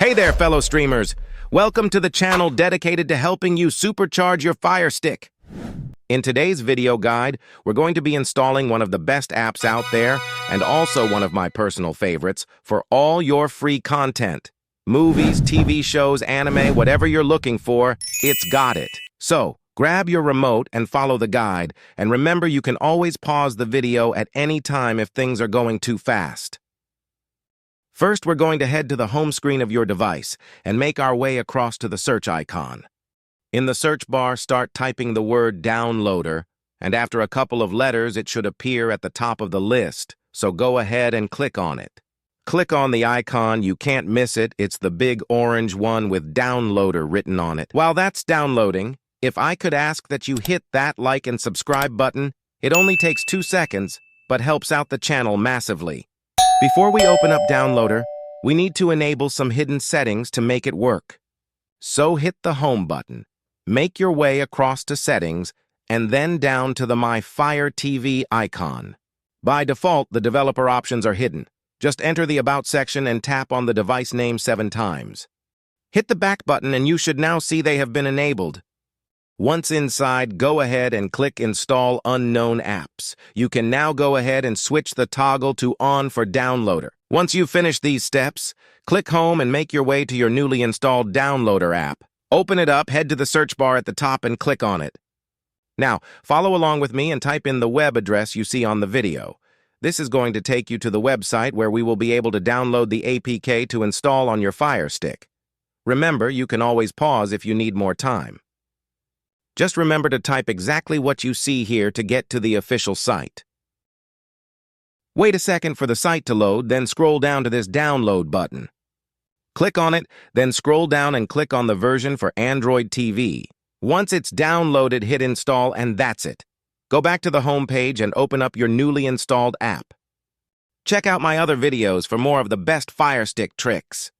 Hey there, fellow streamers. Welcome to the channel dedicated to helping you supercharge your FireStick. In today's video guide, we're going to be installing one of the best apps out there and also one of my personal favorites for all your free content. Movies, TV shows, anime, whatever you're looking for, it's got it. So, grab your remote and follow the guide, and remember you can always pause the video at any time if things are going too fast. First, we're going to head to the home screen of your device and make our way across to the search icon. In the search bar, start typing the word downloader, and after a couple of letters, it should appear at the top of the list, so go ahead and click on it. Click on the icon, you can't miss it, it's the big orange one with downloader written on it. While that's downloading, if I could ask that you hit that like and subscribe button, it only takes 2 seconds, but helps out the channel massively. Before we open up Downloader, we need to enable some hidden settings to make it work. So hit the Home button, make your way across to Settings, and then down to the My Fire TV icon. By default, the developer options are hidden. Just enter the About section and tap on the device name 7 times. Hit the back button and you should now see they have been enabled. Once inside, go ahead and click Install Unknown Apps. You can now go ahead and switch the toggle to On for Downloader. Once you've finished these steps, click Home and make your way to your newly installed Downloader app. Open it up, head to the search bar at the top and click on it. Now, follow along with me and type in the web address you see on the video. This is going to take you to the website where we will be able to download the APK to install on your FireStick. Remember, you can always pause if you need more time. Just remember to type exactly what you see here to get to the official site. Wait a second for the site to load, then scroll down to this download button. Click on it, then scroll down and click on the version for Android TV. Once it's downloaded, hit install and that's it. Go back to the home page and open up your newly installed app. Check out my other videos for more of the best FireStick tricks.